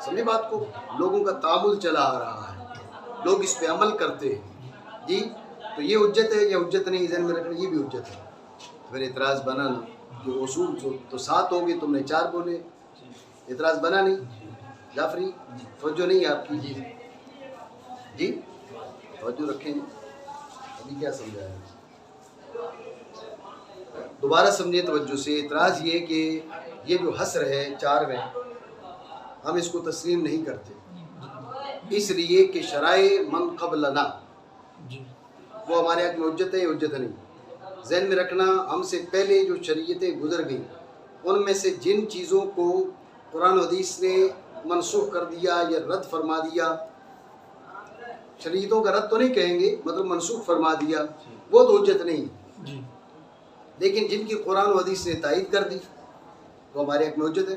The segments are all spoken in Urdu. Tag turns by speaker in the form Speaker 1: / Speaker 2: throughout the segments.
Speaker 1: سمجھے بات کو؟ لوگوں کا تعامل چلا آ رہا ہے، لوگ اس پہ عمل کرتے ہیں جی. تو یہ حجت ہے یا حجت نہیں، ذہن میں رکھنا، یہ بھی حجت ہے. پھر اعتراض بنا نا کہ اصول تو 7 ہوں گے، تم نے 4 بولے، اعتراض بنا نہیں. جعفری توجہ نہیں ہے آپ کی جی، توجہ رکھیں. ابھی کیا سمجھا ہے، دوبارہ سمجھے توجہ سے. اعتراض یہ کہ یہ جو حصر ہے 4 میں، ہم اس کو تسلیم نہیں کرتے، اس لیے کہ شرائع من قبلنا وہ ہمارے حق میں حجت ہے یا حجت نہیں. ذہن میں رکھنا، ہم سے پہلے جو شریعتیں گزر گئیں ان میں سے جن چیزوں کو قرآن و حدیث نے منسوخ کر دیا یا رد فرما دیا، شریعتوں کا رد تو نہیں کہیں گے، مطلب منسوخ فرما دیا، وہ تو حجت نہیں. لیکن جن کی قرآن و حدیث نے تائید کر دی وہ ہمارے حق میں حجت ہے.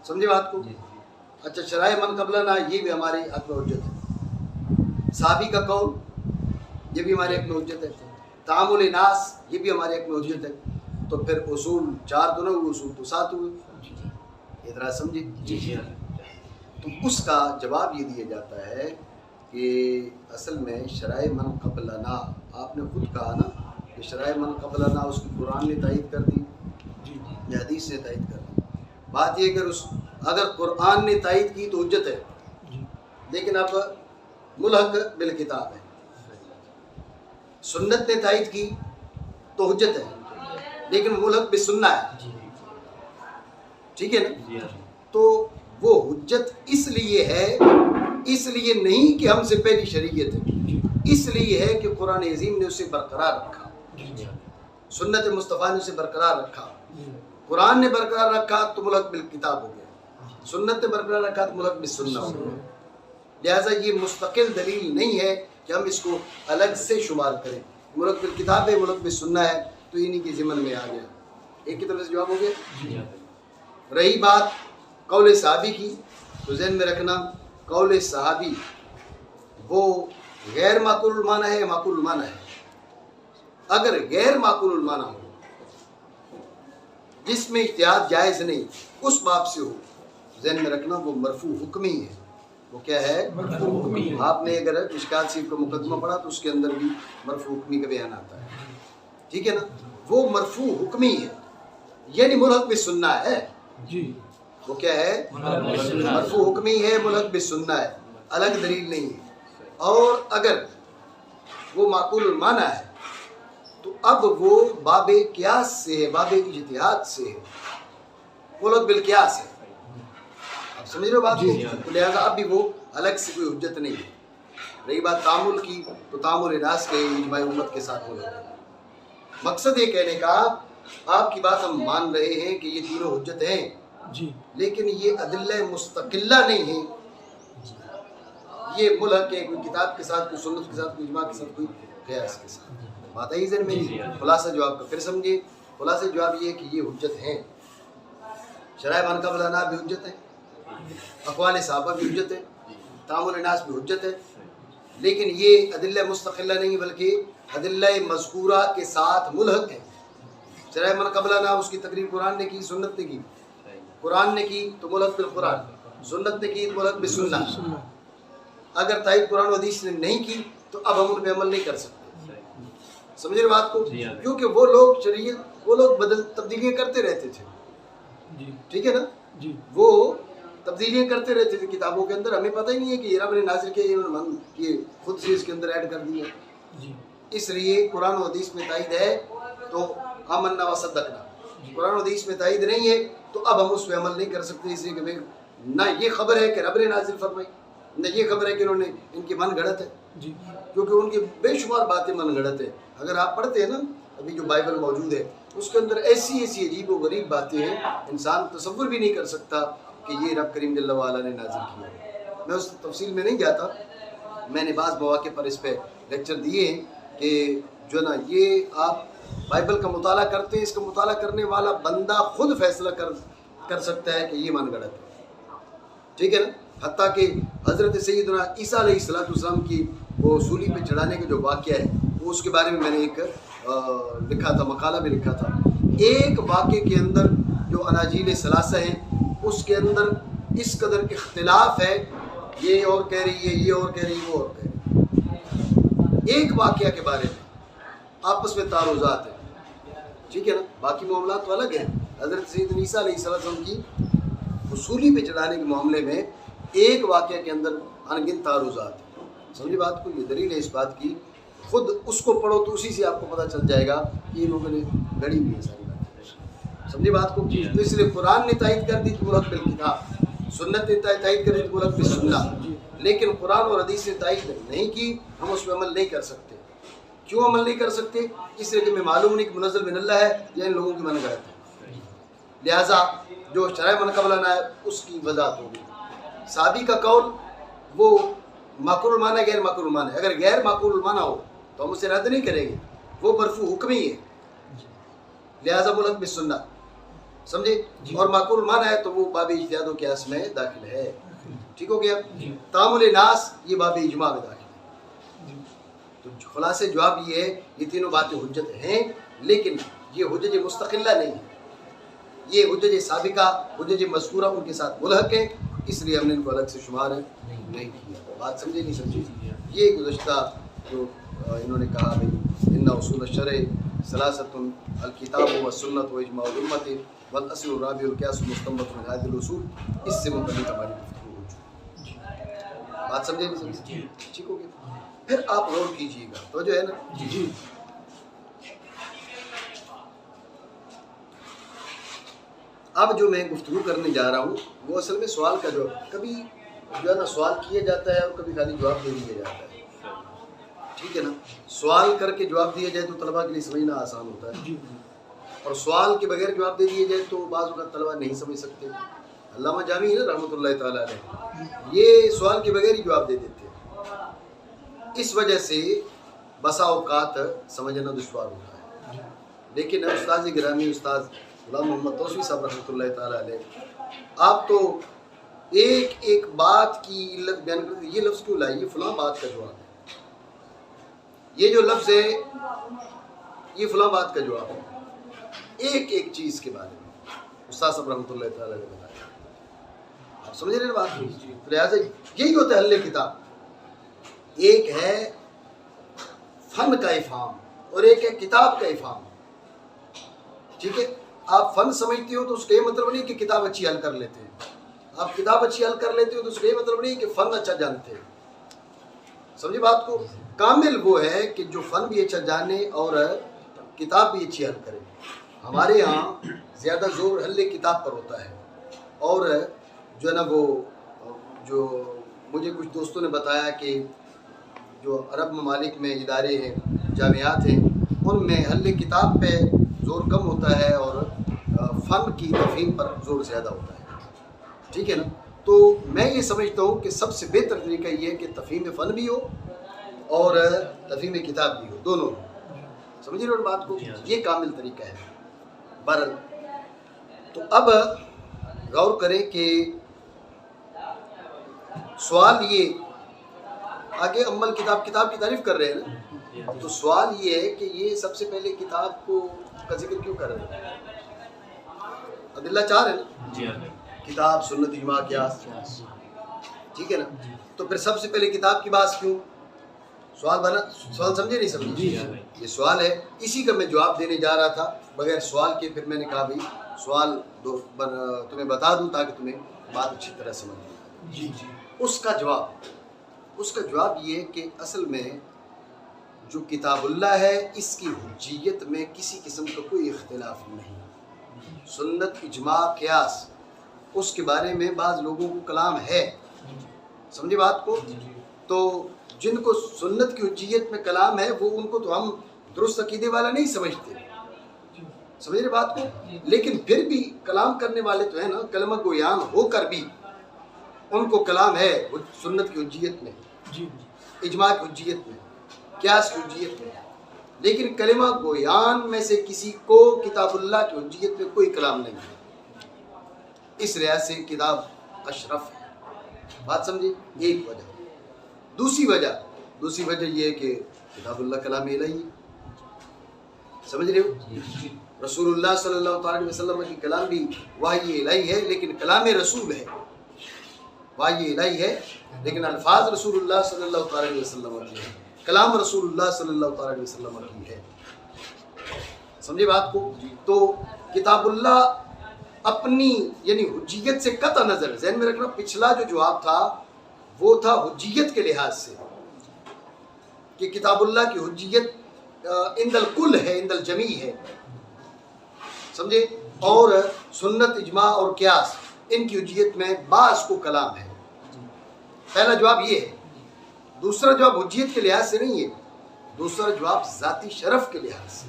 Speaker 1: سمجھے بات کو؟ اچھا، شرائع من قبلنا یہ بھی ہمارے حق میں حجت ہے. صحابی کا قول یہ بھی ہمارے حق میں حجت ہے. تعامل ناس یہ بھی ہمارے حق میں حجت ہے. تو پھر اصول 4 تو نہ ہوئے، اصول تو 7 ہوئے. اعتراض سمجھے؟ تو اس کا جواب یہ دیا جاتا ہے کہ اصل میں شرائع من قبلنا، آپ نے خود کہا نا کہ شرائع من قبلنا اس کی قرآن نے تائید کر دی یا حدیث نے تائید کر دی. بات یہ کہ اگر قرآن نے تائید کی تو حجت ہے، لیکن اب ملحق بالکتاب ہے. سنت نے تائید کی تو حجت ہے، لیکن ملحق بالسنہ ہے. ٹھیک ہے نا؟ تو وہ حجت اس لیے ہے، اس لیے نہیں کہ ہم سے پہلی شریعت ہے، اس لیے ہے کہ قرآن عظیم نے اسے برقرار رکھا، سنت مصطفیٰ نے اسے برقرار رکھا. قرآن نے برقرار رکھا تو ملحق بالکتاب ہو گیا، سنت نے برقرار رکھا تو ملحق بالسنہ ہو گیا. لہٰذا یہ مستقل دلیل نہیں ہے کہ ہم اس کو الگ سے شمار کریں. ملحق بالکتاب ہے، ملحق بالسنہ ہے، تو انہی کے ضمن میں آ گیا. ایک کی طرف سے جواب ہو گیا. رہی بات قول صحابی کی، تو ذہن میں رکھنا قول صحابی وہ غیر معقول المعنی ہے یا معقول المعنی ہے. اگر غیر معقول المعنی ہو جس میں اجتہاد جائز نہیں، اس باب سے ہو، ذہن میں رکھنا وہ مرفوع حکمی ہے. وہ کیا ہے؟ مرفوع حکمی. آپ نے اگر مشکات شریف کا مقدمہ پڑھا تو اس کے اندر بھی مرفوع حکمی کا بیان آتا ہے. ٹھیک ہے نا؟ وہ مرفوع حکمی ہے، یعنی ملحق بالسنہ ہے.
Speaker 2: جی
Speaker 1: وہ کیا ہے؟ مرفوع حکمی ہے، ملحق بالسنہ ہے، الگ دلیل نہیں ہے. اور اگر وہ معقول المعنی ہے تو اب وہ باب قیاس سے ہے، باب اجتہاد سے ہے، ملحق بالقیاس ہے. اب سمجھ رہے ہو بات کو؟ تو لہٰذا اب بھی وہ الگ سے کوئی حجت نہیں ہے. رہی بات تعامل کی، تو تعامل ناس کے اجماع امت کے ساتھ ہو رہا ہے. مقصد یہ کہنے کا، آپ کی بات ہم مان رہے ہیں کہ یہ تینوں حجت ہیں،
Speaker 2: جی
Speaker 1: لیکن یہ ادلہ مستقلہ نہیں ہیں. یہ ملحق ہے کوئی کتاب کے ساتھ، کوئی سنت کے ساتھ، کوئی اجماع کے ساتھ، کوئی قیاس کے ساتھ. بات آئی ذہن میں؟ خلاصہ جواب کا پھر سمجھے. خلاصہ جواب یہ ہے کہ یہ حجت ہیں. شرائع من قبلنا بھی حجت ہے، اقوال صحابہ بھی حجت ہے، تعامل ناس بھی حجت ہے، لیکن یہ ادلہ مستقلہ نہیں بلکہ ادلہ مذکورہ کے ساتھ ملحق ہے. شرائع من قبلنا اس کی تقریر قرآن نے کی، سنت نے کی. قرآن نے کی تو ملحق بالقرآن، سنت نے کی تو ملحق بالسنہ. اگر تائید قرآن و حدیث نے نہیں کی تو اب ہم ان پہ عمل نہیں کر سکتے. سمجھ رہے بات کو؟ کیونکہ وہ لوگ شریعت، وہ لوگ تبدیلیاں کرتے رہتے تھے. ٹھیک ہے نا؟
Speaker 2: جی
Speaker 1: وہ تبدیلیاں کرتے رہتے تھے کتابوں کے اندر. ہمیں پتہ ہی نہیں ہے کہ یہ رب نے نازل کیا، یہ خود سے اس کے اندر ایڈ کر دیا. اس لیے قرآن و حدیث میں تائید ہے تو آمنا و صدقنا، قرآن و حدیث میں تائید نہیں ہے تو اب ہم اس پہ عمل نہیں کر سکتے. اس لیے کہ نہ یہ خبر ہے کہ رب نے نازل فرمائی، نہ یہ خبر ہے کہ انہوں نے ان کی من گھڑت ہے، کیونکہ ان کی بے شمار باتیں من گھڑت ہے. اگر آپ پڑھتے ہیں نا ابھی جو بائبل موجود ہے اس کے اندر ایسی ایسی عجیب و غریب باتیں ہیں، انسان تصور بھی نہیں کر سکتا کہ یہ رب کریم جل وعلا نے نازل کیا. میں اس تفصیل میں نہیں جاتا، میں نے بعض مواقع پر اس پہ لیکچر دیے ہیں کہ جو نا یہ آپ بائبل کا مطالعہ کرتے ہیں، اس کا مطالعہ کرنے والا بندہ خود فیصلہ کر سکتا ہے کہ یہ من گھڑت ہے. ٹھیک ہے نا؟ حتیٰ کہ حضرت سیدنا عیسیٰ علیہ السلام کی وہ سولی پہ چڑھانے کا جو واقعہ ہے وہ اس کے بارے میں نے ایک لکھا تھا، مقالہ بھی لکھا تھا. ایک واقعے کے اندر جو اناجیل ثلاثہ ہیں اس کے اندر اس قدر اختلاف ہے، یہ اور کہہ رہی ہے، یہ اور کہہ رہی ہے، وہ اور کہہ رہی ہے، ایک واقعہ کے بارے میں آپس میں تعارضات ہیں، ٹھیک ہے نا، باقی معاملات تو الگ ہیں۔ حضرت سیدنا عیسیٰ علیہ السلام کی وصولی پہ چڑھانے کے معاملے میں ایک واقعہ کے اندر انگن تعارضات ہیں، سمجھے بات کو، یہ دلیل ہے اس بات کی، خود اس کو پڑھو تو اسی سے آپ کو پتہ چل جائے گا کہ ان لوگوں نے گڑی ہوئی ہے ساری بات، سمجھے بات کو۔ تو اس لیے قرآن نے تائید کر دی تو ملک بالکتاب، سنت نے تائید کر دی تو ملک بالسنہ، لیکن قرآن اور حدیث نے تائید نہیں کی، ہم اس پہ عمل نہیں کر سکتے۔ کیوں عمل نہیں کر سکتے؟ اس لیے کہ میں معلوم نہیں کہ منزل من اللہ ہے یا ان لوگوں کی من غلط ہے، لہٰذا جو شرع من قبل ہے اس کی وضاحت ہوگی۔ صحابی کا قول وہ معقول المعنی غیر معقول المعنی ہے، اگر غیر معقول المعنی ہو تو ہم اسے رد نہیں کریں گے، وہ مرفوع حکم ہی ہے، لہٰذا ملک بالسنہ، سمجھے، اور معقول المعنی ہے تو وہ باب اجتہاد و قیاس میں داخل ہے، ٹھیک ہو گیا۔ تعامل ناس یہ باب اجماع میں داخل ہے۔ تو خلاصے جواب یہ ہے، یہ تینوں باتیں حجت ہیں، لیکن یہ حجج مستقلہ نہیں ہے، یہ حجج سابقہ، حجج مذکورہ ان کے ساتھ ملحق ہے، اس لیے ہم نے ان کو الگ سے شمار نہیں کیا۔ بات سمجھے نہیں سمجھے؟ یہ گزشتہ جو انہوں نے کہا بھائی ان اصول الشرع ثلاثۃ الکتاب والسنۃ واجماع الامۃ والاصل الرابع القیاس المستنبط من هذه الاصول، اس سے متعلق ہماری گفتگو ہو چکی ہے۔ بات سمجھے نہیں سمجھے؟ ٹھیک ہو گیا؟ پھر آپ غور کیجیے گا تو جو ہے نا جی اب جو میں گفتگو کرنے جا رہا ہوں وہ اصل میں سوال کا جواب، کبھی جو ہے نا سوال کیا جاتا ہے اور کبھی خالی جواب دے دیا جاتا ہے، ٹھیک ہے نا، سوال کر کے جواب دیا جائے تو طلباء کے لیے سمجھنا آسان ہوتا ہے، اور سوال کے بغیر جواب دے دیا جائے تو بعض اوقات طلباء نہیں سمجھ سکتے۔ علامہ جامی ہے نا رحمۃ اللہ تعالیٰ علیہ، یہ سوال کے بغیر ہی جواب دے دیتے ہیں، اس وجہ سے بسا اوقات سمجھنا دشوار ہوتا ہے۔ لیکن استاد گرامی استاد غلام محمد توسوی صاحب رحمۃ اللہ تعالیٰ علیہ، آپ تو ایک ایک بات کی علت بیان کرتے، یہ لفظ کیوں لائے، یہ فلاں بات کا جواب ہے، یہ جو لفظ ہے یہ فلاں بات کا جواب ہے، ایک ایک چیز کے بارے میں استاد صاحب رحمۃ اللہ تعالیٰ نے بتایا، آپ سمجھ رہے ہیں بات؟ لہٰذا یہی ہوتا ہے حل کتاب، ایک ہے فن کا افہام اور ایک ہے کتاب کا افہام، ٹھیک ہے، آپ فن سمجھتے ہو تو اس کا یہ مطلب نہیں کہ کتاب اچھی حل کر لیتے ہیں، آپ کتاب اچھی حل کر لیتے ہو تو اس کا یہ مطلب نہیں کہ فن اچھا جانتے ہیں، سمجھے بات کو۔ کامل وہ ہے کہ جو فن بھی اچھا جانے اور کتاب بھی اچھی حل کرے۔ ہمارے ہاں زیادہ زور حل کتاب پر ہوتا ہے، اور جو ہے نا وہ جو مجھے کچھ دوستوں نے بتایا کہ جو عرب ممالک میں ادارے ہیں، جامعات ہیں، ان میں حل کتاب پہ زور کم ہوتا ہے اور فن کی تفہیم پر زور زیادہ ہوتا ہے، ٹھیک ہے نا۔ تو میں یہ سمجھتا ہوں کہ سب سے بہتر طریقہ یہ ہے کہ تفہیم فن بھی ہو اور تفہیم کتاب بھی ہو، دونوں ہو، سمجھ رہے ہو بات کو، یہ کامل طریقہ ہے۔ بہرحال تو اب غور کریں کہ سوال یہ آگے عمل کتاب کی تعریف کر رہے ہیں نا، تو سوال یہ ہے کہ یہ سب سے پہلے کتاب کو کا ذکر کیوں کر رہے ہیں؟ ادلہ چار ہے نا، کتاب، سنت، اجماع، قیاس، ٹھیک ہے نا، تو پھر سب سے پہلے کتاب کی بات کیوں؟ سوال سمجھے نہیں سمجھے؟ یہ سوال ہے، اسی کا میں جواب دینے جا رہا تھا بغیر سوال کے، پھر میں نے کہا بھائی سوال تمہیں بتا دوں تاکہ تمہیں بات اچھی طرح سمجھ لیں۔ اس کا جواب یہ ہے کہ اصل میں جو کتاب اللہ ہے اس کی حجیت میں کسی قسم کا کوئی اختلاف نہیں، سنت، اجماع، قیاس، اس کے بارے میں بعض لوگوں کو کلام ہے، سمجھے بات کو، تو جن کو سنت کی حجیت میں کلام ہے وہ ان کو تو ہم درست عقیدے والا نہیں سمجھتے، سمجھ رہے بات کو، لیکن پھر بھی کلام کرنے والے تو ہیں نا، کلمہ گویان ہو کر بھی ان کو کلام ہے سنت کی حجیت میں، اجماع کی حجیت میں، قیاس کی حجیت میں، لیکن کلمہ گویان میں سے کسی کو کتاب اللہ کی حجیت میں کوئی کلام نہیں ہے، اس لحاظ سے کتاب اشرف ہے، بات سمجھے، ایک وجہ۔ دوسری وجہ یہ ہے کہ کتاب اللہ کلام الہی ہے، سمجھ رہے ہو، رسول اللہ صلی اللہ علیہ وسلم کی کلام بھی وحی الہی ہے لیکن کلام رسول ہے، وحی الہی ہے لیکن الفاظ رسول اللہ صلی اللہ علیہ وسلم کی ہے، کلام رسول اللہ صلی اللہ علیہ وسلم کی ہے. سمجھے بات کو؟ تو کتاب اللہ اپنی یعنی حجیت سے قطع نظر، ذہن میں رکھنا پچھلا جو جواب تھا وہ تھا حجیت کے لحاظ سے کہ کتاب اللہ کی حجیت عند الکل ہے، عند الجمیع ہے، سمجھے؟ اور سنت، اجماع اور قیاس ان کی حجیت میں بعض کو کلام ہے. پہلا جواب یہ ہے. دوسرا جواب حجیت کے لحاظ سے نہیں ہے، دوسرا جواب ذاتی شرف کے لحاظ سے.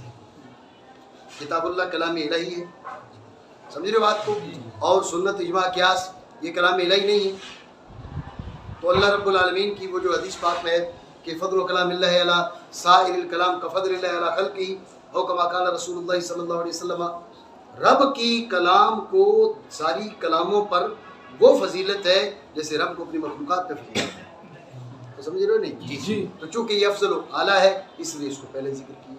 Speaker 1: کتاب اللہ کلام الہی ہے، سمجھ رہے بات کو؟ اور سنت، اجماع، قیاس یہ کلام الہی نہیں ہے. تو اللہ رب العالمین کی وہ جو حدیث پاک میں ہے کہ فضل کلام اللہ علی سائر الکلام کفضل اللہ علی خلقہ او کما قال رسول اللہ صلی اللہ علیہ وسلم، رب کی کلام کو ساری کلاموں پر وہ فضیلت ہے جیسے رب کو اپنی مخلوقات پہ فضیلت ہے. تو سمجھ رہے ہو نہیں؟ جی. تو چونکہ یہ افضل و اعلیٰ ہے اس لیے اس کو پہلے ذکر کیا.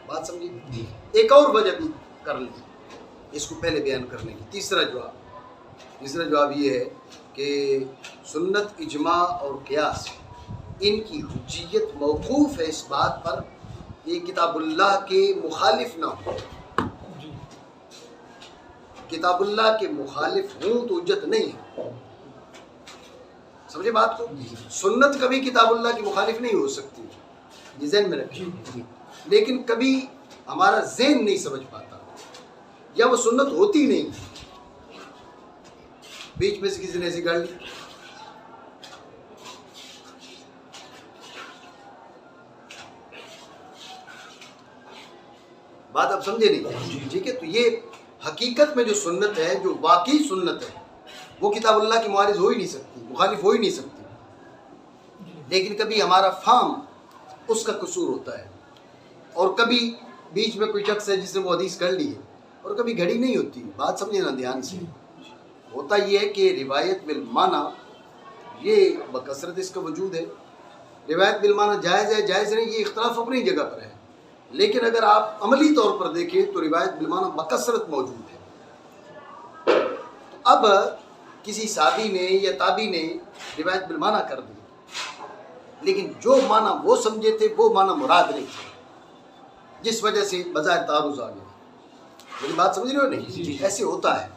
Speaker 1: بات سمجھیے؟ ایک اور وجہ بھی کر لیں اس کو پہلے بیان کرنے کی. تیسرا جواب یہ ہے کہ سنت، اجماع اور قیاس ان کی حجیت موقوف ہے اس بات پر کہ کتاب اللہ کے مخالف نہ ہو. کتاب اللہ کے مخالف ہوں تو حجت نہیں ہے. سمجھے بات کو؟ سنت کبھی کتاب اللہ کی مخالف نہیں ہو سکتی، یہ ذہن میں رکھیں. لیکن کبھی ہمارا ذہن نہیں سمجھ پاتا یا وہ سنت ہوتی نہیں، بیچ میں سے کسی نے ایسی گاڑ لی. بات آپ سمجھے نہیں؟ ٹھیک ہے. تو یہ حقیقت میں جو سنت ہے، جو واقعی سنت ہے، وہ کتاب اللہ کی معارض ہو ہی نہیں سکتی، مخالف ہو ہی نہیں سکتی. لیکن کبھی ہمارا فہم اس کا قصور ہوتا ہے، اور کبھی بیچ میں کوئی شخص ہے جس نے وہ حدیث کر لی ہے اور کبھی گھڑی نہیں ہوتی. بات سمجھے نا دھیان سے. ہوتا یہ ہے کہ روایت بالمعنی یہ بکثرت اس کا وجود ہے. روایت بالمعنی جائز ہے جائز نہیں، یہ اختلاف اپنی جگہ پر ہے. لیکن اگر آپ عملی طور پر دیکھیں تو روایت بالمعنی بکثرت موجود ہے. تو اب کسی صحابی نے یا تابعی نے روایت بالمعنی کر دی، لیکن جو معنی وہ سمجھے تھے وہ معنی مراد نہیں تھا، جس وجہ سے بظاہر تعارض آ گیا. میری بات سمجھ رہے ہو نہیں؟ ایسے ہوتا ہے،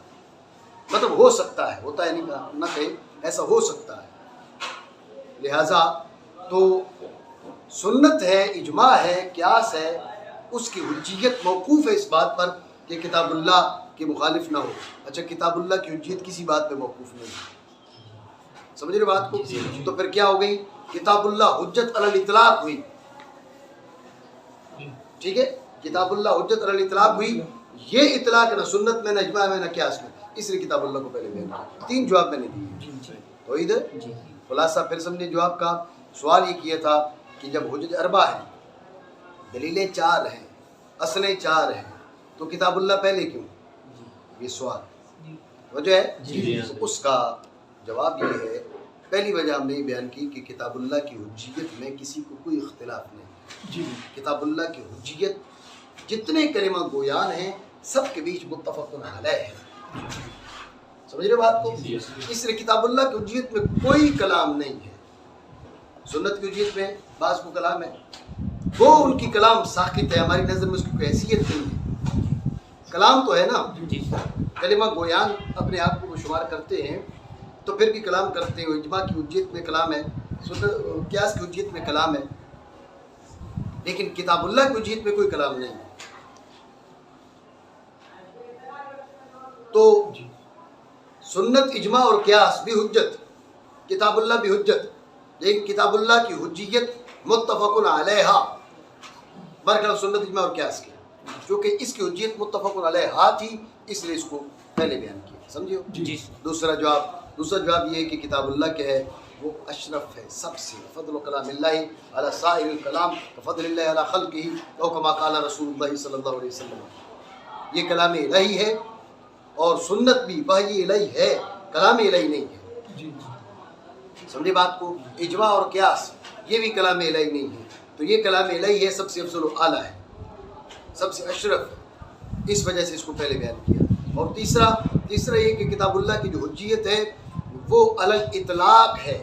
Speaker 1: مطلب ہو سکتا ہے، ہوتا ہے نہیں نہ کہیں، ایسا ہو سکتا ہے. لہذا تو سنت ہے، اجماع ہے، قیاس ہے، اس کی حجیت موقوف ہے اس بات پر کہ کتاب اللہ کے مخالف نہ ہو. اچھا، کتاب اللہ کی حجیت کسی بات پہ موقوف نہیں ہے. سمجھ رہے بات کو؟ تو پھر کیا ہو گئی؟ کتاب اللہ حجت علی الاطلاق ہوئی. ٹھیک ہے، کتاب اللہ حجت علی الاطلاق ہوئی. یہ اطلاق نہ سنت میں، نہ اجماع میں، نہ قیاس میں، اس لیے کتاب اللہ کو پہلے بیان کیا. 3 جواب میں نے دیے. تو ادھر خلاصہ پھر سمجھے جواب کا. سوال یہ کیا تھا کہ جب حجت اربع ہے، دلیلیں 4 ہیں، اصلیں 4 ہیں، تو کتاب اللہ پہلے کیوں؟ یہ سوال وجہ ہے. تو اس کا جواب یہ ہے، پہلی وجہ ہم نے بیان کی کہ کتاب اللہ کی حجیت میں کسی کو کوئی اختلاف نہیں. کتاب اللہ کی حجیت جتنے کلمہ گویان ہیں سب کے بیچ متفق علیہ ہے. سمجھ رہے بات کو؟ اس لیے کتاب اللہ کی حجیت میں کوئی کلام نہیں ہے. سنت کی حجیت میں بعض کو کلام ہے، وہ ان کی کلام ساقط ہے، ہماری نظر میں اس کی کوئی حیثیت نہیں ہے. کلام تو ہے نا، کلمہ گویان اپنے آپ کو وہ شمار کرتے ہیں تو پھر بھی کلام کرتے ہیں. اجماع کی حجیت میں کلام ہے، قیاس کی حجیت میں کلام ہے، لیکن کتاب اللہ کی حجیت میں کوئی کلام نہیں. تو سنت، اجماع اور قیاس بھی حجت، کتاب اللہ بھی حجت، لیکن کتاب اللہ کی حجیت متفق علیہ برخلاف سنت، اجماع اور قیاس کی. چونکہ اس کی حجیت متفق علیہ تھی اس لیے اس کو پہلے بیان کیا. سمجھو؟ دوسرا جواب یہ ہے کہ کتاب اللہ کے ہے وہ اشرف ہے سب سے. فضل کلام اللہ علی سائر الکلام فضل اللہ علی خلقہ او کما قال رسول اللہ صلی اللہ علیہ وسلم. یہ کلام الہی ہے اور سنت بھی وحی الہی ہے، کلام الہی نہیں ہے. سمجھے بات کو؟ اجماع اور قیاس یہ بھی کلام الہی نہیں ہے. تو یہ کلام الہی ہے، سب سے افضل و اعلیٰ ہے، سب سے اشرف ہے. اس وجہ سے اس کو پہلے بیان کیا. اور تیسرا یہ کہ کتاب اللہ کی جو حجیت ہے وہ الگ اطلاق ہے.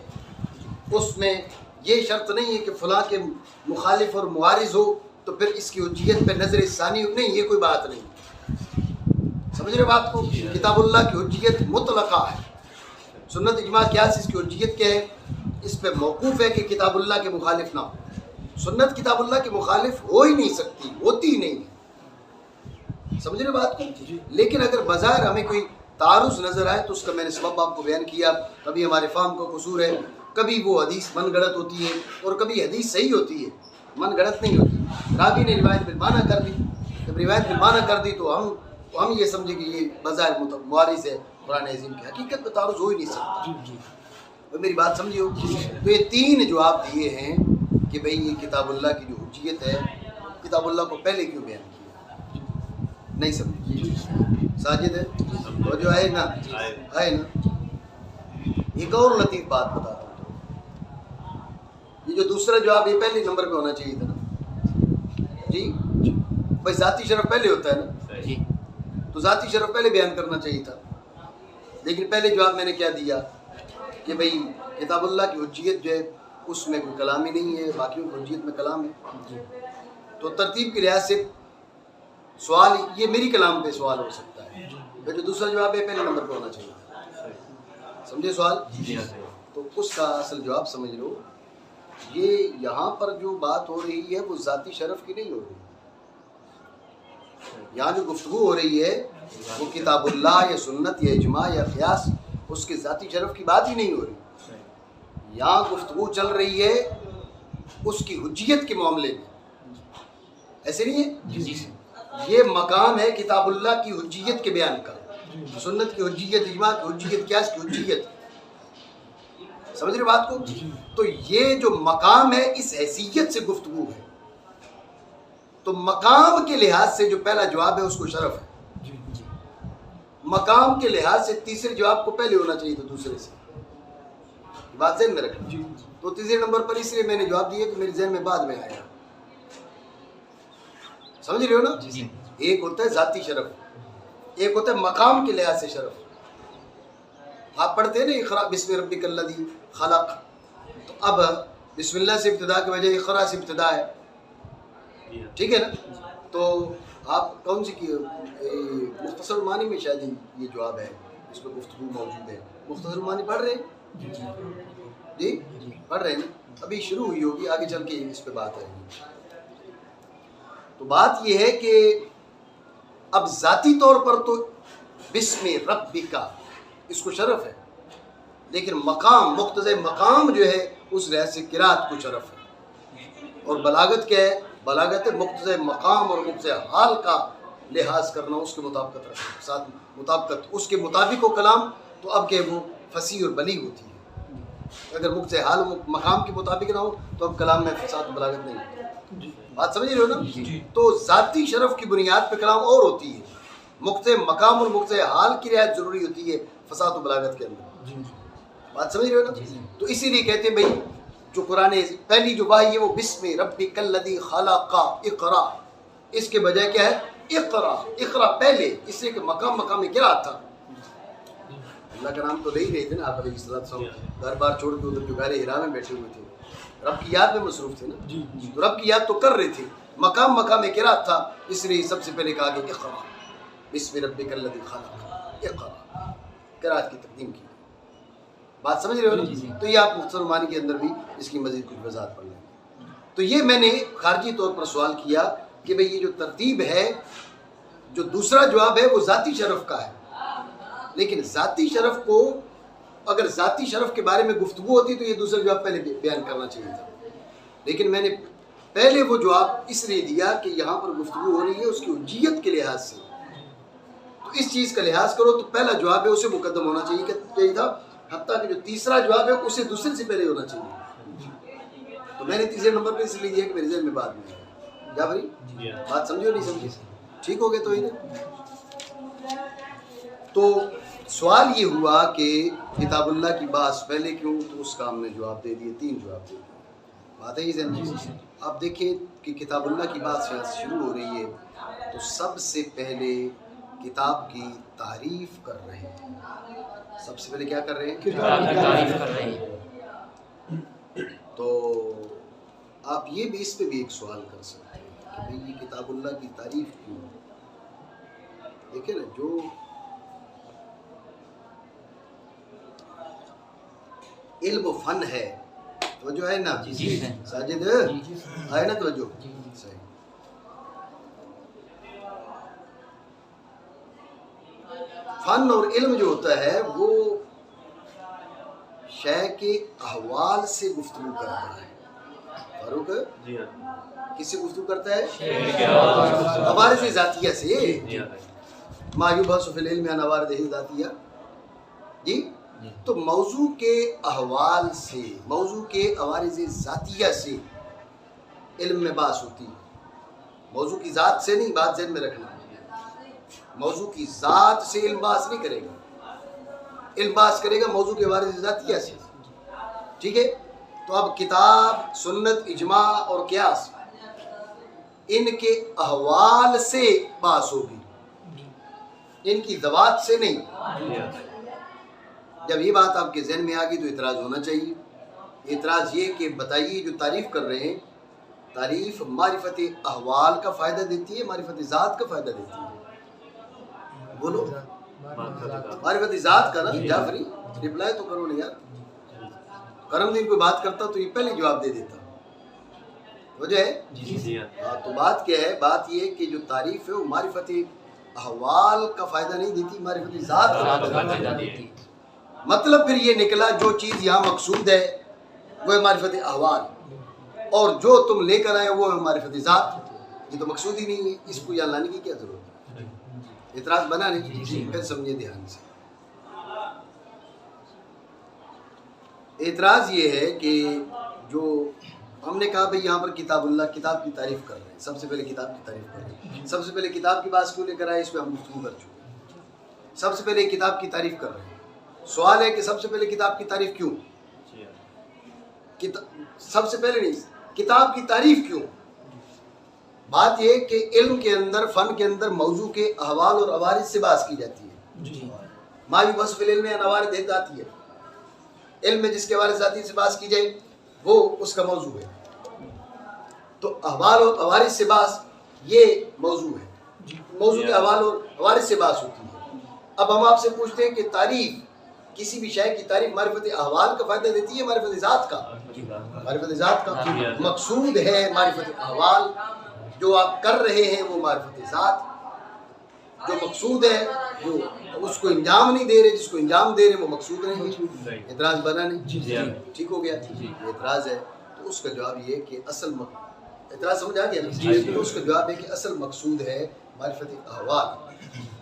Speaker 1: اس میں یہ شرط نہیں ہے کہ فلاں کے مخالف اور معارض ہو تو پھر اس کی حجیت پہ نظر ثانی ہو. نہیں، یہ کوئی بات نہیں. سمجھ رہے بات کو؟ کتاب اللہ کی حجیت مطلقہ ہے. سنت اجماع قیاس اس کی حجیت کیا ہے؟ اس پہ موقوف ہے کہ کتاب اللہ کے مخالف نہ ہو. سنت کتاب اللہ کے مخالف ہو ہی نہیں سکتی، ہوتی ہی نہیں. سمجھ رہے بات کو؟ لیکن اگر بظاہر ہمیں کوئی تعارض نظر آئے تو اس کا میں نے سبب آپ کو بیان کیا. کبھی ہمارے فہم کا قصور ہے، کبھی وہ حدیث من گڑت ہوتی ہے، اور کبھی حدیث صحیح ہوتی ہے، من گڑت نہیں ہوتی. راوی نے روایت بالمعنی کر دی. جب روایت بالمعنی کر دی تو ہم یہ سمجھیں کہ یہ بظاہر معارض ہے قرآن عظیم کی. حقیقت میں تعارض ہو ہی نہیں سکتا. میری بات سمجھیو. تو یہ تین جواب دیے ہیں کہ بھئی یہ کتاب اللہ کی جو حجیت ہے، کتاب اللہ کو پہلے کیوں بیان کیا؟ نہیں سمجھ ساجد ہے وہ جو ہے نا، ہے نا. ایک اور لطیف بات بتاتا ہوں. یہ جو دوسرا جواب یہ پہلے نمبر پہ ہونا چاہیے تھا نا جی. بھائی ذاتی شرف پہلے ہوتا ہے نا، تو ذاتی شرف پہلے بیان کرنا چاہیے تھا. لیکن پہلے جواب میں نے کیا دیا کہ بھئی کتاب اللہ کی حجیت جو ہے اس میں کوئی کلام ہی نہیں ہے، باقیوں کی حجیت میں کلام ہے. تو ترتیب کے لحاظ سے سوال یہ میری کلام پہ سوال ہو سکتا ہے. جو دوسرا جواب ہے پہلے نمبر پہ ہونا چاہیے. سمجھے سوال؟ تو اس کا اصل جواب سمجھ لو. یہ یہاں پر جو بات ہو رہی ہے وہ ذاتی شرف کی نہیں ہو رہی. یہاں جو گفتگو ہو رہی ہے وہ کتاب اللہ یا سنت یا اجماع یا قیاس، اس کے ذاتی شرف کی بات ہی نہیں ہو رہی. یہاں گفتگو چل رہی ہے اس کی حجیت کے معاملے میں. ایسے نہیں ہے؟ یہ مقام ہے کتاب اللہ کی حجیت کے بیان کا، سنت کی حجیت، اجماع کی حجیت، قیاس کی حجیت. سمجھ رہے بات کو؟ تو یہ جو مقام ہے اس حیثیت سے گفتگو ہے. تو مقام کے لحاظ سے جو پہلا جواب ہے اس کو شرف ہے. مقام کے لحاظ سے تیسرے جواب کو پہلے ہونا چاہیے تھا دوسرے سے. بات ذہن میں رکھنا. تو تیسرے نمبر پر اس لیے میں نے جواب دیا کہ میرے ذہن میں بعد میں آیا. سمجھ رہے ہو نا؟ ایک ہوتا ہے ذاتی شرف، ایک ہوتا ہے مقام کے لحاظ سے شرف. آپ پڑھتے ہیں نا اقرا بسم ربک الذی خلق، تو اب بسم اللہ سے ابتدا کی وجہ اقرا سے ابتدا ہے. ٹھیک ہے نا؟ تو آپ کون سی کی مختصر المعانی میں شاید یہ جواب ہے، اس میں گفتگو موجود ہے. مختصر المعانی پڑھ رہے ہیں جی؟ پڑھ رہے ہیں نا؟ ابھی شروع ہوئی ہوگی، آگے چل کے اس پہ بات آئے گی. تو بات یہ ہے کہ اب ذاتی طور پر تو بسم ربک اس کو شرف ہے، لیکن مقام مقتضی مقام جو ہے اس لحاظ سے قرات کو شرف ہے. اور بلاغت کیا ہے؟ بلاغت مقتضی مقام اور مقتضی حال کا لحاظ کرنا، اس کے مطابقت رکھنا، ساتھ مطابقت اس کے مطابق ہو کلام تو اب کہ وہ فصیح اور بلیغ ہوتی ہے. اگر مقتضی حال مقام کے مطابق نہ ہو تو اب کلام میں فصاحت و بلاغت نہیں ہوتی. بات سمجھ رہے ہو نا؟ تو ذاتی شرف کی بنیاد پہ کلام اور ہوتی ہے، مقتضی مقام اور مقتضی حال کی رعایت ضروری ہوتی ہے فصاحت و بلاغت کے اندر. بات سمجھ رہے ہو نا؟ تو اسی لیے کہتے ہیں بھائی جو قرآن پہلی جو وحی ہے وہ بسم ربک الذی خلق اقرا، اس کے بجائے کیا ہے؟ اقرا. اقرا پہلے، اس لیے کہ مقام میں کیا تھا؟ اللہ کا نام تو لے ہی رہے تھے نا آپ علیہ السلام. گھر بار چھوڑ کے ادھر جو غار حرا میں بیٹھے ہوئے تھے، رب کی یاد میں مصروف تھے نا. تو رب کی یاد تو کر رہے تھے، مقام قرات تھا، اس لیے سب سے پہلے کہا کہ اقرا بسم ربک الذی خلق اقرا، قرات کی تقدیم کی. بات سمجھ رہے ہو نا؟ تو یہ آپ مختصر المعانی کے اندر بھی اس کی مزید کچھ وضاحت پڑھ لیں. تو یہ میں نے خارجی طور پر سوال کیا کہ بھئی یہ جو ترتیب ہے، جو دوسرا جواب ہے وہ ذاتی شرف کا ہے. لیکن ذاتی شرف کو اگر ذاتی شرف کے بارے میں گفتگو ہوتی تو یہ دوسرا جواب پہلے بیان کرنا چاہیے تھا. لیکن میں نے پہلے وہ جواب اس لیے دیا کہ یہاں پر گفتگو ہو رہی ہے اس کی حجیت کے لحاظ سے. تو اس چیز کا لحاظ کرو تو پہلا جواب ہے اسے مقدم ہونا چاہیے تھا، حتیٰ کہ جو تیسرا جواب ہے اسے دوسرے سے پہلے ہونا چاہیے. تو میں نے تیسرے نمبر پہ اس لیے دیا کہ میرے ذہن میں بعد میں آیا. کیا بھائی بات سمجھو نہیں سمجھے؟ ٹھیک ہو گئے تو ہی نا. تو سوال یہ ہوا کہ کتاب اللہ کی بات پہلے کیوں؟ تو اس کا ہم نے جواب دے دیے، 3 جواب دے دیے. بات ہے ہی ذہن میں. آپ دیکھیں کہ کتاب اللہ کی بات سے شروع ہو رہی ہے تو سب سے پہلے کتاب کی تعریف کر رہے ہیں. سب سے پہلے کیا کر رہے ہیں؟
Speaker 3: کتاب کی تعریف کر رہے ہیں.
Speaker 1: تو آپ یہ بھی اس پہ بھی ایک سوال کر سکتے ہیں کہ بھئی یہ کتاب اللہ کی تعریف کیوں؟ دیکھیں نا، جو علم و فن ہے، توجہ ہے نا ساجد؟ ہے نا توجہ؟ صحیح. فن اور علم جو ہوتا ہے وہ شے کے احوال سے گفتگو کرتا ہے. فاروق کس سے گفتگو کرتا ہے؟ عوارض ذاتیہ سے. ما یبحث فی العلم عن عوارض ذاتیہ. جی، تو موضوع کے احوال سے، موضوع کے عوارض ذاتیہ سے علم میں بحث ہوتی ہے. موضوع کی ذات سے نہیں، بات ذہن میں رکھنا. موضوع کی ذات سے علم بحث نہیں کرے گا، علم بحث کرے گا موضوع کے عوارض ذاتیہ سے. ٹھیک ہے؟ تو اب کتاب، سنت، اجماع اور قیاس، ان کے احوال سے بحث ہوگی، ان کی ذوات سے نہیں. جب یہ بات آپ کے ذہن میں آ گئی تو اعتراض ہونا چاہیے. اعتراض یہ کہ بتائیے جو تعریف کر رہے ہیں، تعریف معرفت احوال کا فائدہ دیتی ہے، معرفت ذات کا فائدہ دیتی ہے؟ بولو. معرفت ذات کا نا. جعفری رپلائی تو کرو نا یار. کرم دین کوئی بات کرتا تو یہ پہلے جواب دے دیتا. وجہ ہے تو بات کیا ہے؟ بات یہ کہ جو تعریف ہے وہ معرفت احوال کا فائدہ نہیں دیتی، معرفت ذات کا فائدہ دیتی. مطلب پھر یہ نکلا جو چیز یہاں مقصود ہے وہ ہے معرفت احوال، اور جو تم لے کر آئے وہ ہے معرفت ذات. یہ تو مقصود ہی نہیں ہے، اس کو یہاں لانے کی کیا ضرورت ہے؟ اعتراض بنا نہیں؟ پھر سمجھے دھیان سے. اعتراض یہ ہے کہ جو ہم نے کہا بھئی یہاں پر کتاب اللہ، کتاب کی تعریف کر رہے ہیں، سب سے پہلے کتاب کی تعریف کر رہے ہیں. سب سے پہلے کتاب کی بات کیوں لے کر آئے؟ اس پہ ہم گفتگو کر چکے ہیں. سب سے پہلے کتاب کی تعریف کر رہے ہیں. سوال ہے کہ سب سے پہلے کتاب کی تعریف کیوں؟ سب سے پہلے نہیں، کتاب کی تعریف کیوں؟ بات یہ کہ علم کے اندر، فن کے اندر موضوع کے احوال اور عوارض سے بحث کی جاتی ہے. ما یبحث فی العلم عن عوارض ذاتیہ. علم میں جس کے عوارض ذاتی سے بحث کی جائے وہ اس کا موضوع ہے. تو احوال اور عوارض سے بحث یہ موضوع ہے. موضوع کے احوال اور عوارض سے بحث ہوتی ہے. اب ہم آپ سے پوچھتے ہیں کہ تعریف، کسی بھی شے کی تعریف معرفت احوال کا فائدہ دیتی ہے، معرفت ذات کا؟ معرفت ذات کا. مقصود ہے معرفت احوال، جو آپ کر رہے ہیں وہ معرفت ذات. جو مقصود ہے وہ اس کو انجام نہیں دے رہے، جس کو انجام دے رہے وہ مقصود نہیں ہے. اعتراض بنا نہیں؟ ٹھیک ہو گیا. اعتراض ہے تو اس کا جواب یہ کہ اصل اعتراض سمجھ آ گیا نا؟ تو اس کا جواب ہے کہ اصل مقصود ہے معرفت احوال،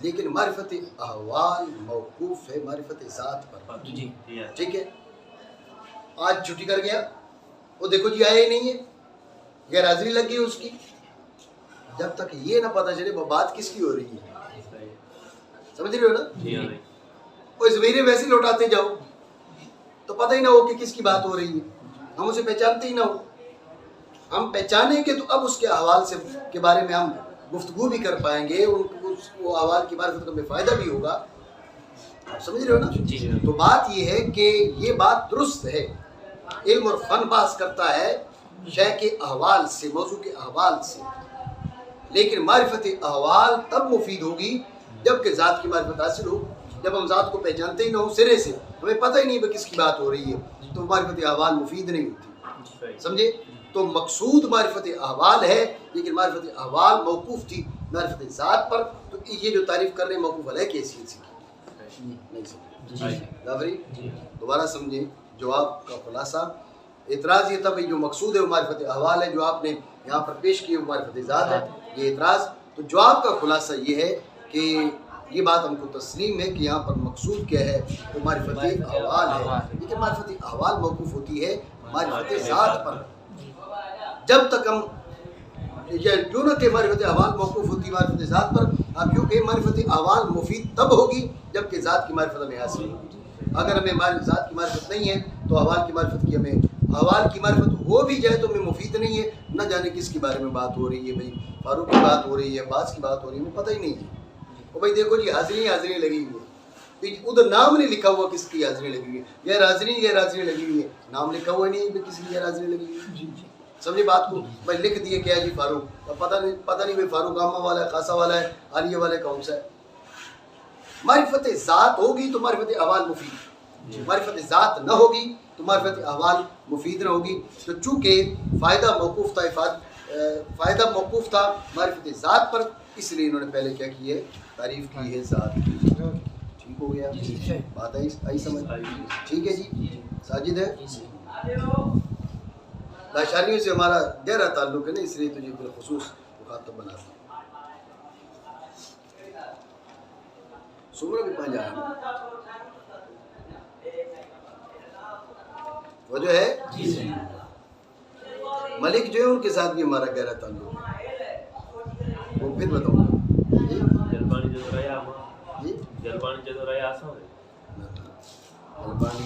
Speaker 1: لیکن معرفت احوال موقوف ہے معرفت ذات پر. ٹھیک ہے؟ آج چھٹی کر گیا، وہ دیکھو جی آیا ہی نہیں ہے، غیر حاضری لگ گئی اس کی. جب تک یہ نہ پتہ چلے وہ بات کس کی ہو رہی ہے، سمجھ رہے ہو نا؟ وہ ضمیریں ویسے لوٹاتے جاؤ تو پتہ ہی نہ ہو کہ کس کی بات ہو رہی ہے. ہم اسے پہچانتے ہی نہ ہو. ہم پہچانیں گے تو اب اس کے احوال سے کے بارے میں ہم گفتگو بھی کر پائیں گے، وہ احوال کی معرفت کا ہمیں فائدہ بھی ہوگا. آپ سمجھ رہے ہو نا؟ تو بات یہ ہے کہ یہ بات درست ہے. علم اور فن بحث کرتا ہے شے کے احوال سے، موضوع کے احوال سے، لیکن معرفت احوال تب مفید ہوگی جب کہ ذات کی معرفت حاصل ہو. جب ہم ذات کو پہچانتے ہی نہ ہو سرے سے، ہمیں پتہ ہی نہیں کہ کس کی بات ہو رہی ہے، تو معرفت احوال مفید نہیں ہوتی. سمجھے؟ تو مقصود معرفت احوال ہے، لیکن معرفت احوال موقوف تھی معرفت ذات پر. تو یہ جو تعریف کر رہے ہیں موقوف علیہ کی حیثیت سے کی. نہیں سمجھے جعفری؟ دوبارہ سمجھیں جواب کا خلاصہ. اعتراض یہ تھا بھائی جو مقصود ہے وہ معرفت احوال ہے، جو آپ نے یہاں پر پیش کی وہ معرفت ذات ہے. یہ اعتراض. تو جواب کا خلاصہ یہ ہے کہ یہ بات ہم کو تسلیم ہے کہ یہاں پر مقصود کیا ہے، وہ معرفت احوال ہے، لیکن معرفت احوال موقوف ہوتی ہے معرفت ذات پر. جب تک ہم جو نہ کہ معرفت احوال موقوف ہوتی ہے معرفت ذات پر، آپ یوں کہ معرفت احوال مفید تب ہوگی جب کہ ذات کی معرفت ہمیں حاصل ہوگی. اگر ہمیں ذات کی معرفت نہیں ہے تو احوال کی معرفت کی ہمیں احوال کی معرفت ہو بھی جائے تو میں مفید نہیں ہے، نہ جانے کس کے بارے میں بات ہو رہی ہے، بھائی فاروق کی بات ہو رہی ہے، عباس کی بات ہو رہی ہے، مجھے پتہ ہی نہیں ہے. اور بھائی دیکھو جی حاضری لگی ہوئی ہے، ادھر نام نہیں لکھا ہوا کس کی حاضری لگی ہوئی ہے، غیر حاضری لگی ہوئی ہے، نام لکھا ہوا نہیں ہے کسی کی غیر حاضری لگی ہوئی ہے. سمجھے بات کو؟ بھائی لکھ دیے کیا جی فاروق، اب پتہ نہیں بھائی فاروق عامہ والا ہے، خاصہ والا ہے، عالیہ والا ہے، کون سا ہے. معرفت ذات ہوگی تو معرفت احوال مفید، معرفت ذات نہ ہوگی تو معرفت احوال مفید نہ ہوگی. تو چونکہ فائدہ موقوف تھا معرفت ذات پر، اس لیے انہوں نے پہلے کیا کی ہے، تعریف کی ہے ذات کی. ٹھیک ہو گیا، بات آئی سمجھ؟ ٹھیک ہے جی. ساجد ہے، لاشاریوں سے ہمارا گہرا تعلق ہے نا، اس لیے تجھے بالخصوص مخاطب بنا دیا. سمرہ بھی پہنچ جائے وہ جو ہے ملک جو ہے ان کے ساتھ بھی ہمارا گہرا تعلق ہے، وہ پھر بتاؤں گا. جلبانی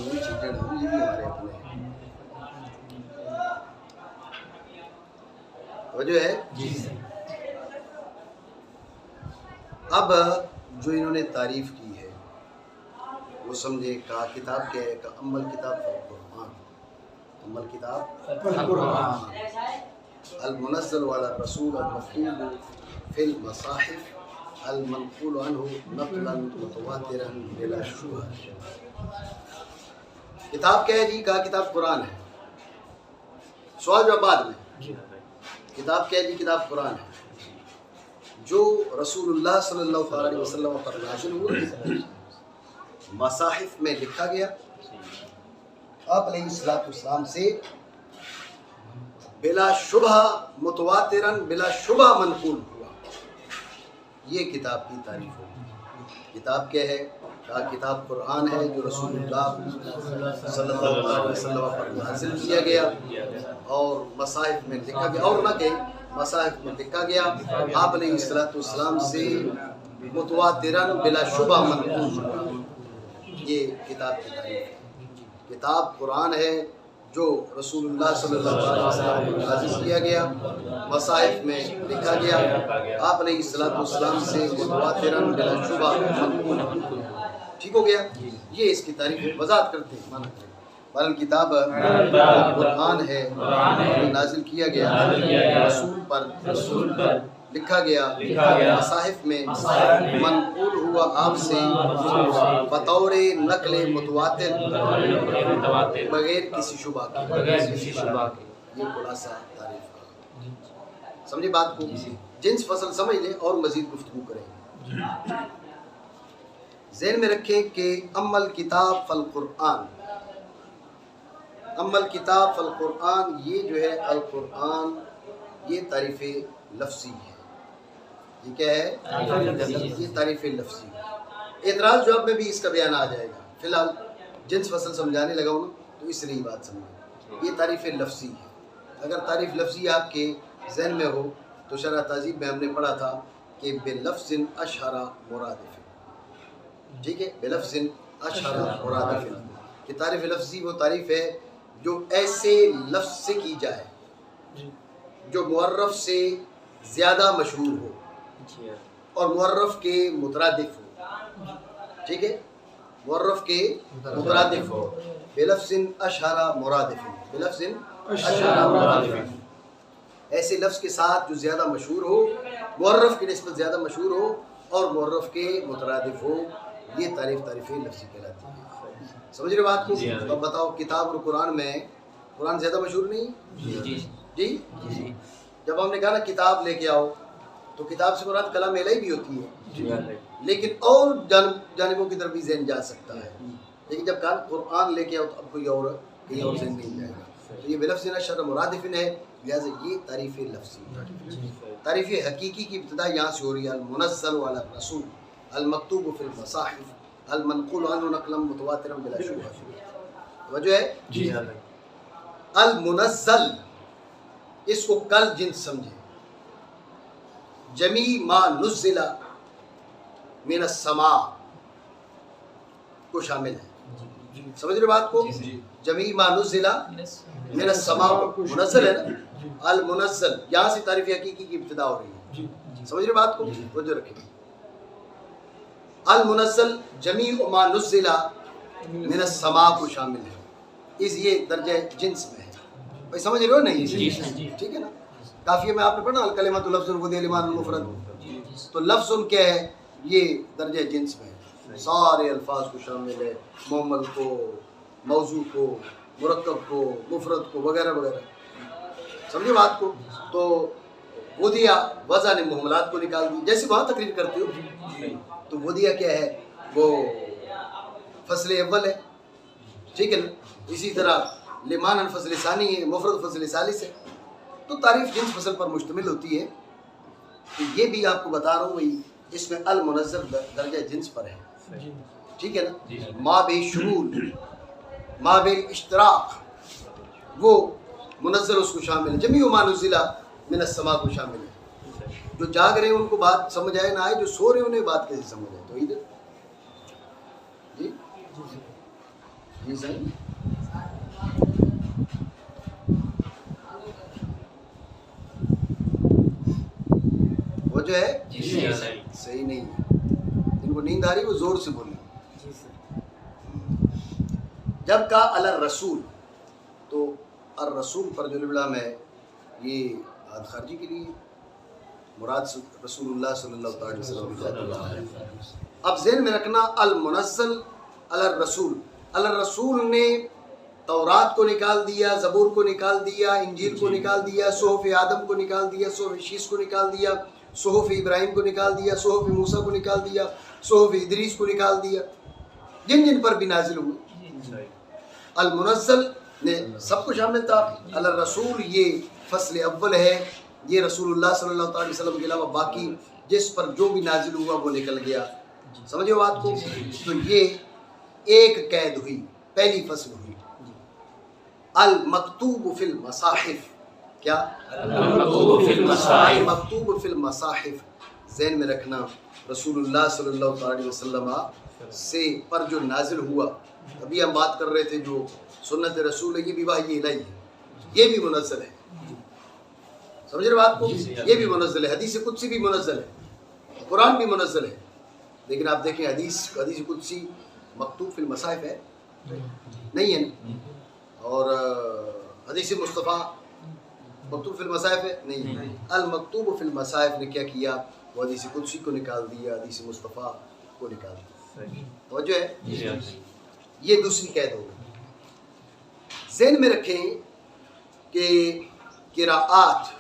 Speaker 1: میں چیٹن ہے، یہ بھی ہمارے اپنے ہیں. وہ جو ہے اب جو انہوں نے تعریف کی ہے وہ سمجھے. کہا کتاب کیا ہے، کہ ام الکتاب فالقرآن، ام الکتاب فالقرآن المنزل علی الرسول المکتوب فی المصاحف المنقول عنہ نقلا متواترا بلا شبہ. کتاب کیا ہے جی؟ کہا کتاب قرآن ہے. سوال جواب بعد میں. کتاب کیا ہے جی؟ کتاب قرآن ہے جو رسول اللہ صلی اللہ علیہ وسلم پر نازل ہوا، مصاحف میں لکھا گیا، آپ علیہ السلام سے بلا شبہ متواتراً بلا شبہ منقول ہوا. یہ کتاب کی تعریف ہوگی. کتاب کیا ہے؟ کہا کتاب قرآن ہے جو رسول اللہ صلی اللہ علیہ وسلم پر نازل کیا گیا اور مصاحف میں لکھا گیا، اور نہ کہ مصاحف میں لکھا گیا آپ علیہ السلام سے متواتراً بلا شبہ منقول ہوا. یہ کتاب کی تعریف ہے. کتاب قرآن ہے جو رسول اللہ صلی اللہ علیہ وسلم کو نازل کیا گیا، مصاحف میں لکھا گیا، آپ علیہ السلام سے متواتراً بلا شبہ منقول. ٹھیک ہو گیا. یہ اس کی تعریف وضاحت کرتے ہیں، معنی کریں. بل کتاب قرآن ہے جو نازل کیا گیا رسول پر لکھا گیا، مصاحف میں منقول ہوا آپ سے بطور نقل متواتر بغیر کسی شبہ کے. یہ خلاصہ تعریف کا. سمجھے بات کو؟ جنس فصل سمجھ لیں اور مزید گفتگو کریں. ذہن میں رکھیں کہ ام الکتاب فالقرآن، ام الکتاب فالقرآن، یہ جو ہے القرآن، یہ تعریف لفظی ہے. یہ کیا ہے؟ یہ تعریف لفظی ہے. اعتراض جواب میں بھی اس کا بیان آ جائے گا. فی الحال جنس فصل سمجھانے لگا ہوں تو اس لیے بات سمجھیں. یہ تعریف لفظی ہے. اگر تعریف لفظی آپ کے ذہن میں ہو تو شرح تہذیب میں ہم نے پڑھا تھا کہ بلفظ اشہر مرادف. ٹھیک ہے، بلفظ اشہر مرادف. کہ تعریف لفظی وہ تعریف ہے جو ایسے لفظ سے کی جائے جو معرف سے زیادہ مشہور ہو اور معرف کے مترادف ہو. ٹھیک ہے، معرف کے مترادف ہو. بلفظ اشہر مرادف، بلفظ اشہر مرادف، ایسے لفظ کے ساتھ جو زیادہ مشہور ہو، معرف کی نسبت زیادہ مشہور ہو اور معرف کے مترادف ہو. یہ تعریف لفظی کہلاتی ہے. سمجھ رہے بات کو؟ اب بتاؤ کتاب اور قرآن میں قرآن زیادہ مشہور نہیں؟ جی. جب ہم نے کہا نا کتاب لے کے آؤ تو کتاب سے مراد کلام الہی بھی ہوتی ہے، لیکن اور جانبوں کی طرف بھی ذہن جا سکتا ہے. لیکن جب کہا قرآن لے کے آؤ تو اب کوئی اور کہیں اور ذہن نہیں جائے گا. تو یہ بلفظ اشہر مرادف ہے، لہٰذا یہ تعریف لفظی ہے. تعریف حقیقی کی ابتدا یہاں سے ہو رہی ہے. المنزل علی الرسول المکتوب فی المصاحف المنقول عنہ نقلا متواترا بلا شبہ. وجہ ہے جی المنزل، اس کو کل جنس سمجھے. جمیع ما نزل من السماء کو شامل ہے. سمجھ رہے بات کو؟ جمیع ما نزل من السماء منزل ہے نا، المنزل یہاں سے تعریف حقیقی کی ابتدا ہو رہی ہے، سمجھ رہے بات کو؟ توجہ رکھیں، المنزل جمیع ما نزل من السماء کو شامل ہے، اس یہ درجہ جنس میں ہے، بھائی سمجھ رہے ہو نہیں؟ ٹھیک ہے نا؟ کافیہ میں آپ نے پڑھا الکلمۃ لفظ وذیل ایمان المفرد، تو لفظ کیا ہے؟ یہ درجہ جنس میں ہے، سارے الفاظ کو شامل ہے، مہمل کو، موضوع کو، مرکب کو، مفرد کو، وغیرہ وغیرہ، سمجھے بات کو؟ تو ودیہ وضع نے محملات کو نکال دی، جیسے وہاں تقریر کرتے ہو تو ودیہ کیا ہے؟ وہ فصل اول ہے، ٹھیک ہے نا؟ اسی طرح لمان الفصل ثانی ہے، مفرد فصل ثالث ہے، تو تعریف جنس فصل پر مشتمل ہوتی ہے، تو یہ بھی آپ کو بتا رہا ہوں وہی اس میں المنزل درجہ جنس پر ہے، ٹھیک ہے نا؟ ما بے شمول، ما بے اشتراک، وہ منزل اس کو شامل ہے، جمیع ما نزل من السماء کو شامل ہے، جو جاگ رہے ہیں ان کو بات سمجھ آئے نہ آئے، جو سو رہے ہیں انہیں بات کیسے سمجھ آئے؟ تو ادھر جی جی صحیح وہ جو ہے صحیح نہیں ہے، جن کو نیند آ رہی ہے وہ زور سے بولیں۔ جب کہا الرسول، تو الرسول پر جو لام ہے یہ عاد خارجی کے لیے، مراد رسول اللہ صلی اللہ علیہ وسلم۔ اب ذہن میں رکھنا المنزل الرسول، الرسول نے تورات کو نکال دیا، زبور کو نکال دیا، انجیل کو نکال دیا، صحف آدم کو نکال دیا، صحف شیس کو نکال دیا، صحف ابراہیم کو نکال دیا، صحف موسیٰ کو نکال دیا، صحف ادریس کو نکال دیا، جن جن پر بھی نازل ہوئے۔ المنزل نے سب کو شامل تھا، الرسول یہ فصل اول ہے، یہ رسول اللہ صلی اللہ علیہ وسلم کے علاوہ باقی جس پر جو بھی نازل ہوا وہ نکل گیا، سمجھے بات کو؟ تو یہ ایک قید ہوئی، پہلی فصل ہوئی۔ المکتوب فی المصاحف، کیا؟ المکتوب فی المصاحف، المکتوب فی المصاحف، ذہن میں رکھنا رسول اللہ صلی اللہ علیہ وسلم سے پر جو نازل ہوا، ابھی ہم بات کر رہے تھے جو سنت رسول ہے، یہ بھی وحی الہی ہے، یہ بھی منزل ہے، سمجھ رہے بات کو؟ یہ بھی منزل ہے، حدیث قدسی بھی منزل ہے، قرآن بھی منزل ہے، لیکن آپ دیکھیں حدیث قدسی مکتوب فی المصاحف ہے نہیں ہے نا، اور حدیث مصطفیٰ مکتوب فی المصاحف ہے نہیں ہے۔ المکتوب فی المصاحف نے کیا کیا؟ وہ حدیث قدسی کو نکال دیا، حدیث مصطفیٰ کو نکال دیا، توجہ ہے؟ یہ دوسری قید ہو گئی۔ ذہن میں رکھیں کہ قراءات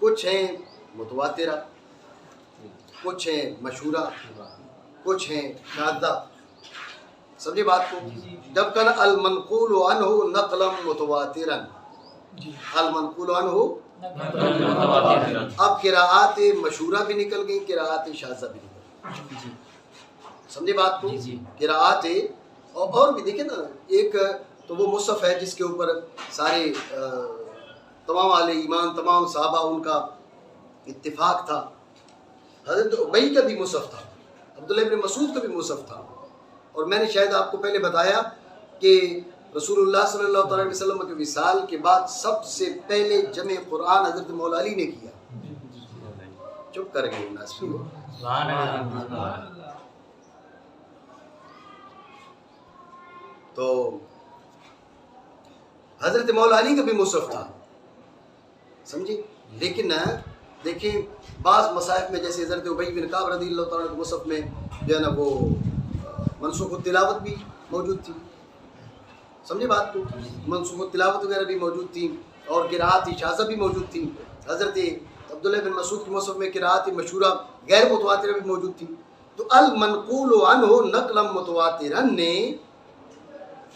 Speaker 1: کچھ ہیں متواترہ، کچھ ہیں مشہورہ، کچھ ہیں شاذہ، سمجھے بات کو؟ جب کن المنقول عنہ نقلا متواترا، المنقول عنہ، اب قراءات مشہورہ بھی نکل گئی، قراءات شاذہ بھی نکل گئی، سمجھے بات کو؟ قراءات اور بھی دیکھیں نا، ایک تو وہ مصحف ہے جس کے اوپر سارے تمام اہل ایمان، تمام صحابہ ان کا اتفاق تھا، حضرت ابی کا بھی مصحف تھا، عبداللہ ابن مسعود کا بھی مصحف تھا، اور میں نے شاید آپ کو پہلے بتایا کہ رسول اللہ صلی اللہ علیہ وسلم کے وصال کے بعد سب سے پہلے جمع قرآن حضرت مولا علی نے کیا، چپ کر گئے ناصری، تو حضرت مولا علی کا بھی مصحف تھا، سمجھے؟ لیکن دیکھیں بعض مصاحف میں جیسے حضرت ابی بن کعب رضی اللہ تعالیٰ کے مصحف میں جو ہے نا وہ منسوخ التلاوت بھی موجود تھی، سمجھے بات کو؟ منسوخ التلاوت وغیرہ بھی موجود تھی، اور قراءات شاذہ بھی موجود تھی، حضرت عبداللہ بن مسعود کے مصحف میں قراءات مشہورہ غیر متواترہ بھی موجود تھی، تو المنقول عنہ نقلا متواترا نے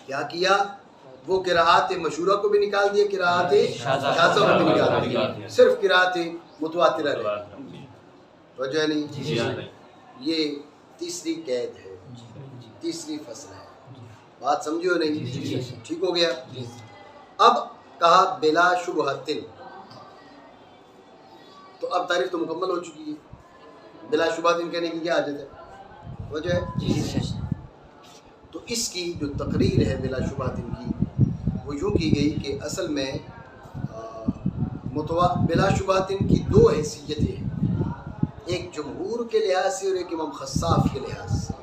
Speaker 1: کیا کیا؟ وہ قراءات مشہورہ کو بھی نکال دیا، قراءات شاذہ کو بھی نکال دیا، صرف قراءات متواترہ رہے، وجہ نہیں؟ یہ تیسری قید ہے، تیسری فصل ہے، بات سمجھو نہیں؟ ٹھیک ہو گیا؟ اب کہا بلا شبہۃ، تو اب تعریف تو مکمل ہو چکی ہے، بلا شبہۃ کہنے کی کیا حاجت ہے؟ وجہ ہے؟ تو اس کی جو تقریر ہے بلا شبہۃ کی، وہ یوں کی گئی کہ اصل میں بلا شبہ ان کی دو حیثیتیں ہیں، ایک جمہور کے لحاظ سے اور ایک امام خصاف کے لحاظ سے۔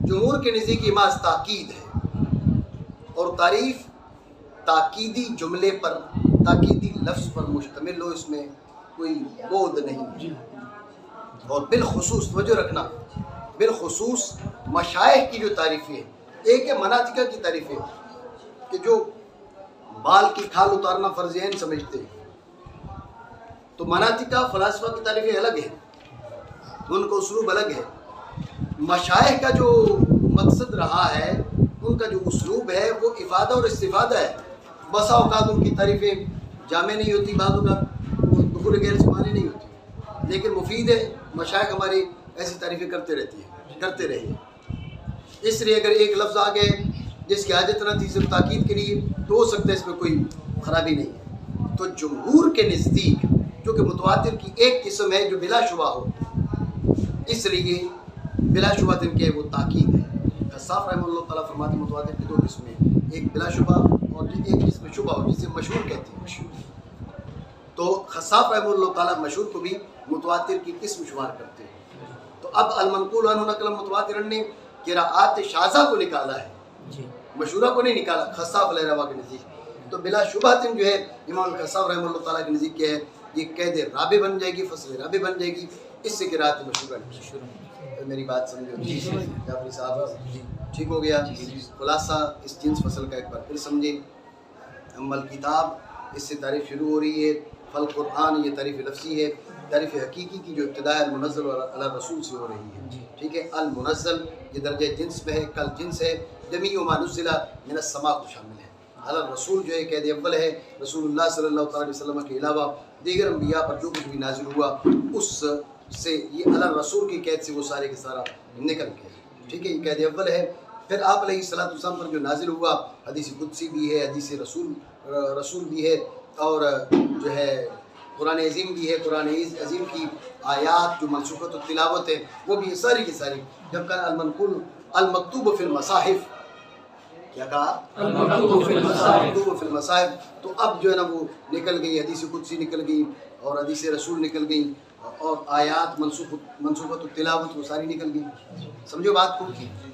Speaker 1: جمہور کے نزدیک یہ محض تاکید ہے، اور تعریف تاکیدی جملے پر، تاکیدی لفظ پر مشتمل ہو، اس میں کوئی بود نہیں۔ اور بالخصوص توجہ رکھنا، بالخصوص مشائخ کی جو تعریفیں ہیں، ایک ہے مناطقہ کی تعریفیں کہ جو بال کی کھال اتارنا فرض عین سمجھتے ہیں، تو مناطقہ فلاسفہ کی تعریفیں الگ ہیں، ان کا اسلوب الگ ہے۔ مشائخ کا جو مقصد رہا ہے، ان کا جو اسلوب ہے وہ افادہ اور استفادہ ہے۔ بسا اوقات ان کی تعریفیں جامع نہیں ہوتی، بعض اوقات دخول غیر سے معنی نہیں ہوتی، لیکن مفید ہے۔ مشائخ ہماری ایسی تعریفیں کرتے رہے ہیں۔ اس لیے اگر ایک لفظ آ گئے جس کی حاجت نہ تھی صرف تاکید کے لیے، تو ہو سکتا ہے اس میں کوئی خرابی نہیں ہے۔ تو جمہور کے نزدیک جو کہ متواتر کی ایک قسم ہے جو بلا شبہ ہو، اس لیے بلا شبہ ان کے وہ تاکید ہے۔ خصاف رحمہ اللہ تعالیٰ فرماتے ہیں متواتر کی دو قسمیں، ایک بلا شبہ اور ایک جس میں شبہ ہو، جسے مشہور کہتے ہیں۔ مشہور تو خصاف رحمہ اللہ تعالیٰ مشہور کو بھی متواتر کی قسم شمار کرتے ہیں۔ تو اب المنقول عنہ نقلا متواترا نے قراءات شاذہ کو نکالا ہے، مشہورہ کو نہیں نکالا خصاف علیہ رحمہ کے نزدیک۔ تو بلا شبہ جو ہے امام خصاف رحمہ اللہ تعالیٰ کے نزدیک کیا ہے، یہ قید رابع بن جائے گی، فصل رابع بن جائے گی، اس سے قراءت مشہورہ نہیں۔ میری بات سمجھو جعفری صاحب؟ ٹھیک ہو گیا؟ خلاصہ اس جنس فصل کا ایک بار پھر سمجھیں۔ اما الکتاب، اس سے تعریف شروع ہو رہی ہے۔ فالقرآن، یہ تعریف لفظی ہے۔ تعریف حقیقی کی جو ابتدا ہے المنزل علی رسول سے ہو رہی ہے، ٹھیک ہے۔ المنزل یہ درجہ جنس میں ہے، کل جنس ہے، جمیع ما نزل من السماء کو شامل ہے۔ علی رسول جو ہے قید اول ہے، رسول اللہ صلی اللہ علیہ وسلم کے علاوہ دیگر انبیاء پر جو کچھ بھی نازل ہوا اس سے یہ علی رسول کی قید سے وہ سارے کے سارا نکل گیا، ٹھیک ہے۔ یہ قید اول ہے۔ پھر آپ علیہ الصلوۃ والسلام پر جو نازل ہوا، حدیث قدسی بھی ہے، حدیث رسول بھی ہے، اور جو ہے قرآن عظیم بھی ہے۔ قرآن عظیم کی آیات جو منسوخۃ التلاوت ہے وہ بھی ساری کی ساری، جب کہ المنقول المکتوب فی المصاحف، کیا کہا؟ المکتوب فی المصاحف۔ تو اب جو ہے نا وہ نکل گئی، حدیث قدسی نکل گئی اور حدیث رسول نکل گئی، اور آیات منسوخۃ التلاوت وہ ساری نکل گئی۔ سمجھو بات کو؟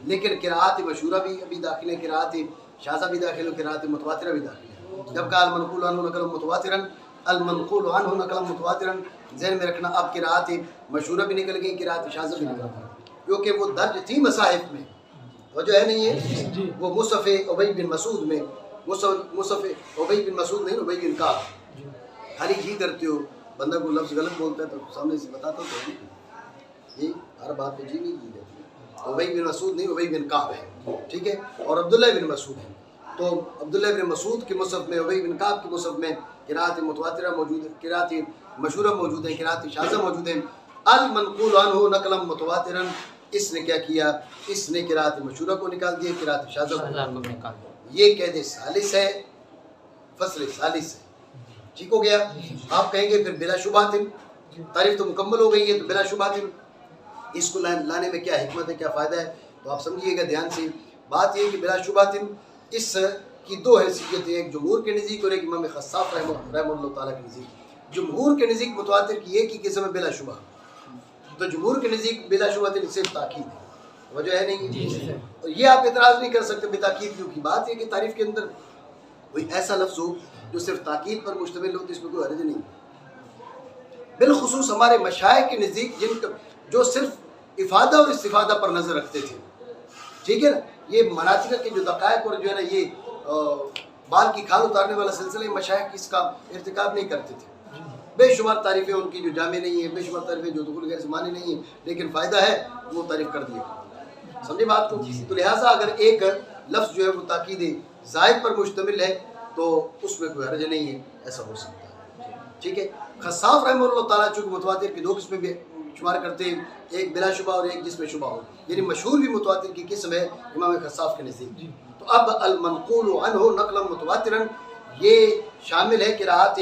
Speaker 1: لیکن قراءات مشہورہ بھی ابھی داخل ہے، قراءات شاذہ بھی داخل ہے، قراءات متواترہ بھی داخل ہے۔ جب کہ المنقول عنہ نقلا متواترا، المنقول عنہ نقلا متواترا ذہن میں رکھنا۔ اب قراءات مشہورہ بھی نکل گئی، قراءات شاذہ بھی نکل گئی، کیونکہ وہ درج تھی مصاحف میں، وہ جو ہے نہیں ہے وہ مصحف ابی بن مسعود میں، مصحف ابی بن مسعود نہیں، ابی بن کعب۔ خالی جی کرتے ہو، بندہ کو لفظ غلط بولتا ہے تو سامنے سے بتاتا تو جی، ہر بات پہ جی نہیں کی جاتی۔ ابی بن مسعود نہیں، ابی بن کعب ہے، ٹھیک ہے، اور عبداللہ بن مسعود ہے۔ تو عبداللہ بن مسعود کے مصحف میں، ابی بن کعب کے مصحف میں قراءت متواترہ موجود ہے، قراءت مشہورہ موجود ہے، قراءت شاذہ موجود ہے۔ المنقول عنہ نقلا متواترا، اس نے کیا کیا؟ اس نے قراءت مشہورہ کو نکال دیا، قراءت شاذہ کو نکال دیا۔ یہ قید ثالث ہے، فصل ثالث ہے، ٹھیک ہو گیا؟ آپ کہیں گے پھر بلا شبہۃ، تعریف تو مکمل ہو گئی ہے، تو بلا شبہۃ اس کو لانے میں کیا حکمت ہے، کیا فائدہ ہے؟ تو آپ سمجھیے گا دھیان سے۔ بات یہ ہے کہ بلا شبہۃ اس کی دو حیثیتیں، ایک جمہور کے نزدیک اور ایک امام خصاف رحمہ اللہ تعالیٰ کے نزدیک۔ جمہور کے نزدیک متواتر کی ایک ہی قسم ہے بلا شبہ، تو جمہور کے نزدیک بلا شبہ صرف تاکید ہے، وجہ ہے نہیں۔ اور یہ آپ اعتراض نہیں کر سکتے بتاکید کیوں کی۔ بات یہ کہ تعریف کے اندر کوئی ایسا لفظ ہو جو صرف تاکید پر مشتمل ہو تو اس میں کوئی حرج نہیں۔ بالخصوص ہمارے مشائخ کے نزدیک جو صرف افادہ اور استفادہ پر نظر رکھتے تھے، ٹھیک ہے نا، یہ مناطق کے جو دقائق اور جو ہے نا یہ بال کی کھال اتارنے والا سلسلہ، مشائخ اس کا ارتکاب نہیں کرتے تھے۔ بے شمار تعریفیں ان کی جو جامع نہیں ہیں، بے شمار تعریفیں جو دخول غیر سے معنی نہیں ہیں، لیکن فائدہ ہے وہ تعریف کر دیا۔ سمجھے بات کو؟ تو لہٰذا اگر ایک لفظ جو ہے وہ تاکید زائد پر مشتمل ہے تو اس میں کوئی حرج نہیں ہے، ایسا ہو سکتا ہے، ٹھیک ہے۔ خصاف رحمہ اللہ تعالیٰ چونکہ متواتر کی دو قسمیں بھی شمار کرتے ہیں، ایک بلا شبہ اور ایک جس میں شبہ ہو، یعنی مشہور بھی متواتر کی قسم ہے امام خصاف کے نزدیک۔ تو اب المنقول عنہ نقلا متواترا یہ شامل ہے قراءات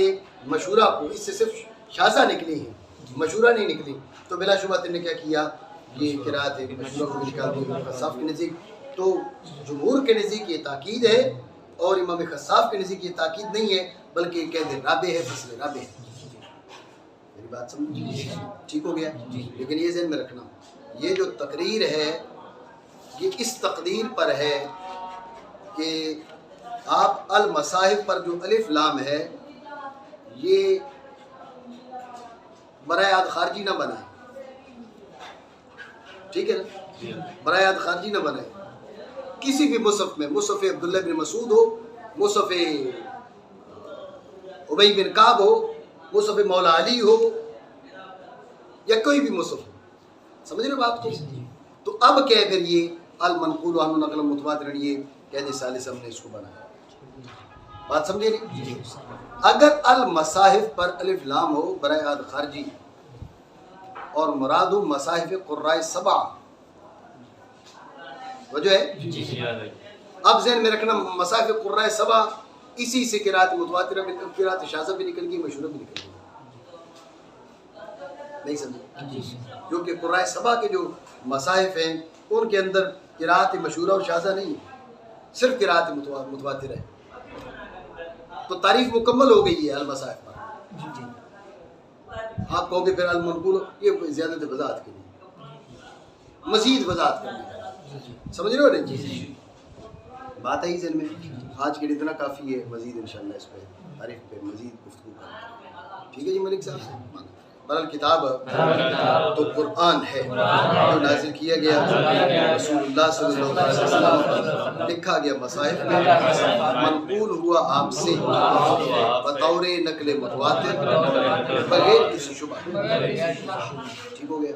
Speaker 1: مشہورہ کو، اس سے صرف شاذہ نکلی ہیں، مشہورہ نہیں نکلی۔ تو بلا شبہ نے کیا کیا؟ یہ قراءات مشہورہ کو نکال دی خصاف کے نزدیک۔ تو جمہور کے نزدیک یہ تاکید ہے اور امام خصاف کے نزدیک یہ تاکید نہیں ہے بلکہ یہ قید رابع ہے، فصل رابع ہے. میری بات سمجھ ٹھیک ہو گیا؟ لیکن یہ ذہن میں رکھنا، یہ جو تقریر ہے یہ اس تقدیر پر ہے کہ آپ المصاحف پر جو الف لام ہے یہ برائے عاد خارجی نہ بنائیں. ٹھیک ہے نا؟ برائے عاد خارجی نہ بنائیں. کسی بھی مصحف میں، مصحف عبداللہ بن مسعود ہو، مصحف ابی بن کعب ہو، مصحف مولا علی ہو، یا کوئی بھی مصحف ہو، سمجھ رہے بات کو؟ تو اب کیا اگر یہ المنقول عنہ نقل متواتر، یہ قید ثالث ہم نے اس کو بنایا، بات سمجھے نہیں؟ اگر المصاحف پر الف لام ہو برائے عاد خارجی اور مراد مصاحف قراء سبع، وجہ ہے؟ اب ذہن میں رکھنا مصاحف قراء سبع اسی سے قرات متواترہ بھی، قرات شاذہ بھی نکل گئی، مشہورہ بھی نکل گئی. نہیں سمجھے؟ کیونکہ قراء سبع کے جو مصاحف ہیں ان کے اندر قرات مشہورہ اور شاذہ نہیں ہے، صرف قرات متواترہ ہے. تو تعریف مکمل ہو گئی ہے المصاحف پر. آپ کہو گے پھر المنقول، یہ زیادہ وضاحت کے لیے، مزید وضاحت کرنے کا، سمجھ رہے ہو نہیں؟ بات ہے ذہن میں. آج کے لیے اتنا کافی ہے، مزید انشاءاللہ اس پہ تعریف پہ مزید گفتگو کریں. ٹھیک ہے جی ملک صاحب؟ برال کتاب تو قرآن ہے جو نازل کیا گیا رسول اللہ صلی اللہ علیہ وسلم، لکھا گیا مصاحف میں، منقول ہوا آپ سے بطور نقل متواتر بغیر کسی شبہ. ٹھیک ہو گیا؟